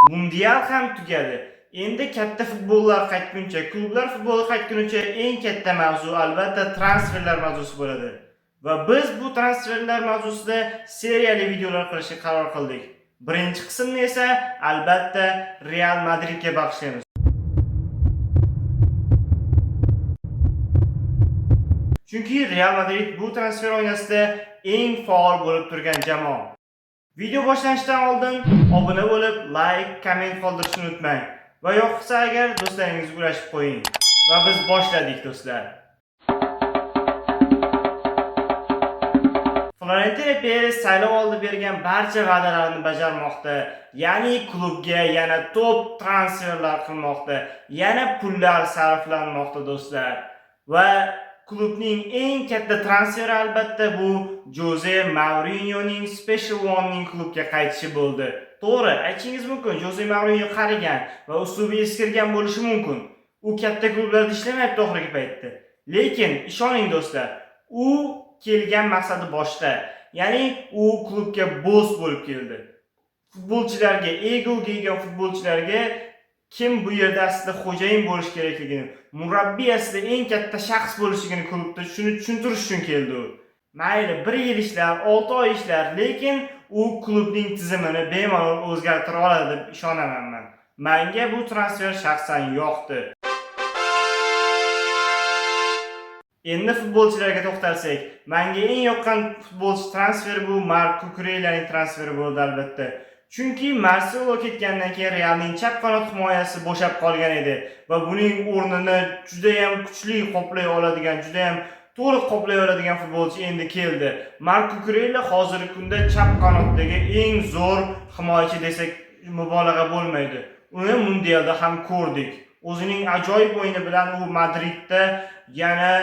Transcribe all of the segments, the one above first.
Mundial ham tugadi. Endi katta futbollar qaytguncha, klublar futboli qaytguncha eng katta mavzu albatta transferlar mavzusi bo'ladi. Va biz bu transferlar mavzusida seriyali videolar qilishga qaror qildik. Birinchi qismni esa albatta Real Madridga bag'ishlaymiz. Chunki Real Madrid bu transfer oynasida eng faol bo'lib turgan jamoa. Video boshlanishidan oldin obuna bo'lib, like, komment qoldirishni unutmang. Va yoqsa agar do'stlaringiz ulashib qo'ying. Va biz boshladik do'stlar. Florentino Perez saylov oldi bergan barcha va'dalarni bajarmoqda. Ya'ni klubga yana top transferlar qilmoqda. Yana pullar sarflanmoqda do'stlar. Va klubning eng katta transferi albatta bu Jose Mourinhoning Special One'ning klubga qaytishi bo'ldi. To'g'ri, aytishingiz mumkin, Jose Mourinho qarigan va uslubi eskirgan bo'lishi mumkin. U katta klublarda ishlamayapti oxirgi paytda. Lekin ishoning do'stlar, u kelgan maqsadi boshqa. Ya'ni u klubga boss bo'lib keldi. Futbolchilarga, egoga ega futbolchilarga kim bu yerda aslida xo'jayin bo'lish kerakligini, murabbiy aslida eng katta shaxs bo'lishligini klubda shuni tushuntirish uchun keldi u. Mayli 1 yil ishlar, 6 oy ishlar, lekin u klubning tizimini bemalol o'zgartira oladi deb ishonaman men. Menga bu transfer shaxsan yoqdi. Endi futbolchilarga to'xtalsak, menga eng yoqqan futbolchi transferi bu Marco Cucurellaning transferi bo'ldi albatta. Chunki Marcelo ketgandan keyin Realning chap qanot himoyasi bo'shab qolgan edi va buning o'rnini juda ham kuchli qoplay oladigan, juda ham to'liq qoplay oladigan futbolchi endi keldi. Marco Cucurella hozirgi kunda chap qanotdagi eng zo'r himoyachi desak mubolag'a bo'lmaydi. Uni mundialda ham ko'rdik. O'zining ajoyib o'yini bilan u Madridda yana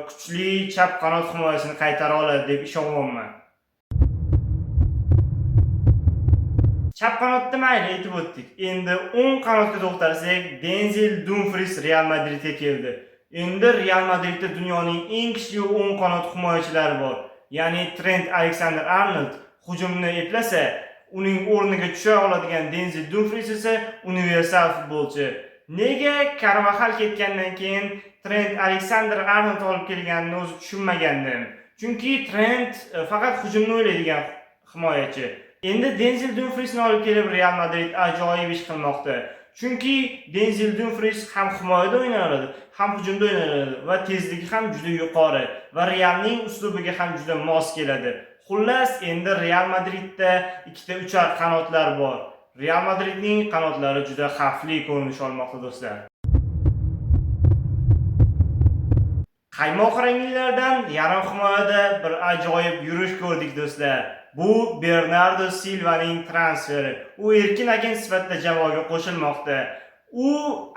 kuchli chap qanot himoyasini qaytara oladi deb ishonaman. Chap qanotda mayli aytib o'tdik. Endi o'ng qanotga to'xtalsak, Denzel Dumfries Real Madridga keldi. Endi Real Madridda dunyoning eng kuchli o'ng qanot himoyachilari bor. Ya'ni Trent Alexander-Arnold hujumni eplasa, uning o'rniga tusha oladigan Denzel Dumfries esa universal futbolchi. Nega Carvajal ketgandan keyin Trent Alexander-Arnold olib kelganini o'zi tushunmagandim. Chunki Trent faqat hujumni o'ylaydigan himoyachi. Endi Denzel Dumfriesni olib kelib Real Madrid ajoyib ish qilmoqda. Chunki Denzel Dumfries ham himoyada o'ynay oladi, ham hujumda o'ynay oladi va tezligi ham juda yuqori va Realning uslubiga ham juda mos keladi. Xullas, endi Real Madridda ikkita uchar qanotlar bor. Real Madridning qanotlari juda xavfli ko'rinish olmoqda do'stlar. Qaymoq ranglardan yarim himoyada bir ajoyib yurish ko'rdik do'stlar. Bu Bernardo Silvaning transferi. U erkin agent sifatida jamoaga qo'shilmoqda. U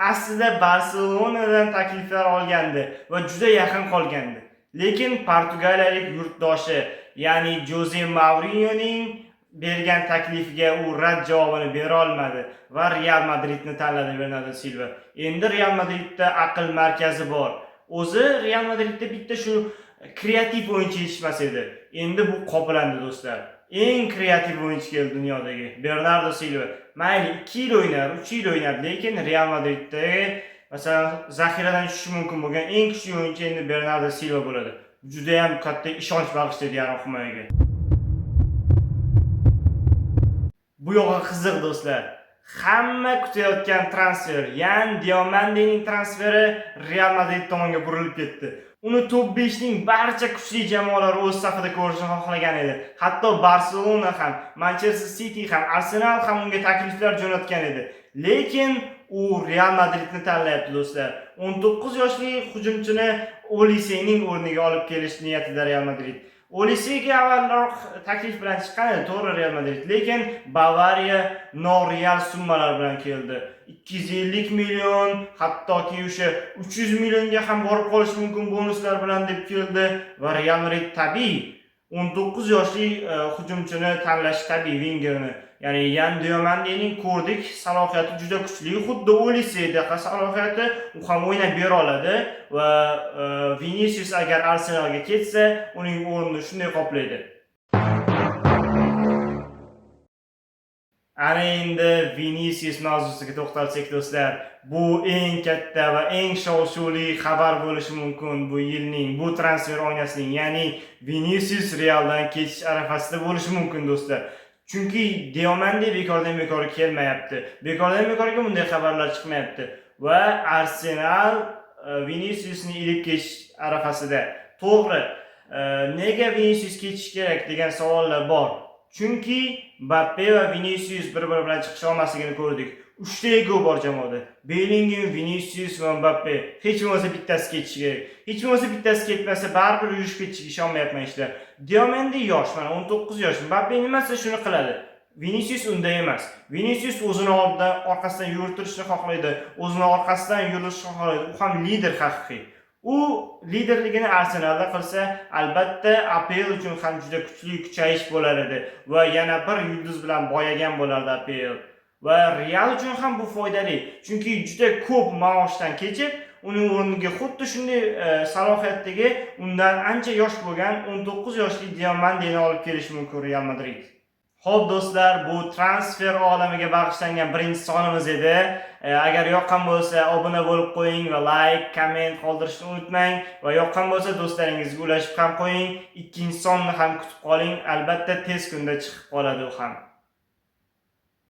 aslida Barselonadan takliflar olgandi va juda yaqin qolgandi. Lekin portugaliyalik yurtdoshi, ya'ni Jose Mourinhoning bergan taklifiga u rad javobini bera olmadi va Real Madridni tanladi Bernardo Silva. Endi Real Madridda aql markazi bor. O'zi Real Madridda bitta shu kreativ o'yinchi yetishmas edi. Endi bu qoplandi do'stlar. Eng kreativ o'yinchi keldi dunyodagi Bernardo Silva. Mayli 2 yil o'ynar, 3 yil o'ynar, lekin Real Madridda masalan zaxiradan tushishi mumkin bo'lgan eng kuchli o'yinchi endi Bernardo Silva bo'ladi. Juda ham katta ishonch bag'ishlaydi yarim himoyaga. Bu yo'g'i qiziq do'stlar. Hamma kutayotgan transfer, Yan Diamandining transferi Real Madrid tomoniga burilib ketdi. Uni top 5 ning barcha kuchli jamoalari o'z safida ko'rishni xohlagan edi. Hatto Barselona ham, Manchester City ham, Arsenal ham unga takliflar jo'natgan edi. Lekin u Real Madridni tanlayapti do'stlar. 19 yoshli hujumchini Olisening o'rniga olib kelish niyatida Real Madrid. Olisega avvalroq taklif bilan chiqqan edi, to'g'ri Real Madrid, lekin Bavariya noreal summalar bilan keldi. 250 million, hattoki o'sha 300 millionga ham borib qolish mumkin bonuslar bilan deb keldi va Real Madrid tabiiy 19 yoshli hujumchini tanlash tabiiy Wengerni. Ya'ni Yan Diamandining ko'rdik, salohiyati juda kuchli, xuddi Olisedaqa salohiyati, u ham o'ynab bera oladi va Vinicius agar Arsenalga ketsa, uning o'rnini shunday qoplaydi. Ana endi Vinicius mavzusiga to'xtalsak do'stlar, bu eng katta va eng shov-shuvli xabar bo'lishi mumkin bu yilning, bu transfer oynasining, ya'ni Vinicius Realdan ketish arafasida bo'lishi mumkin do'stlar. Chunki Diomande bekordan-bekor kelmayapti. Bekordan-bekorga bunday xabarlar chiqmayapti va Arsenal Viniciusni ilib ketish arafasida. To'g'ri, nega Vinicius ketish kerak degan savollar bor. Chunki Mbappe va Vinicius bir-biri bilan chiqish olmasligini ko'rdik. 3 ta ego bor jamoada. Bellingham, Vinicius va Mbappe. Hech bo'lmasa bittasi ketishi kerak. Hech bo'lmasa bittasi ketmasa, baribir yurishib ketishiga ishonmayapman ishlar. Diomande yosh, mana 19 yosh. Mbappe nimasi shuni qiladi. Vinicius unday emas. Vinicius o'zini orqasidan yurtirishni xohlaydi, o'zini orqasidan yurishni xohlaydi. U ham lider haqiqiy. U liderligini Arsenalda qilsa, albatta APL uchun ham juda kuchli kuchayish bo'lar edi va yana bir yulduz bilan boyagan bo'lardi APL. Va Real uchun ham bu foydali, chunki juda ko'p maoshdan kechib, uning o'rniga xuddi shunday salohiyatdagi undan ancha yosh bo'lgan 19 yoshli Diomandeni olib kelish mumkin Real Madrid. Xo'p do'stlar, bu transfer olamiga bag'ishlangan birinchi sonimiz edi. Agar yoqqan bo'lsa, obuna bo'lib qo'ying va like, komment qoldirishni unutmang va yoqqan bo'lsa do'stlaringizga ulashib ham qo'ying. Ikkinchi sonni ham kutib qoling. Albatta tez kunda chiqib qoladi u ham.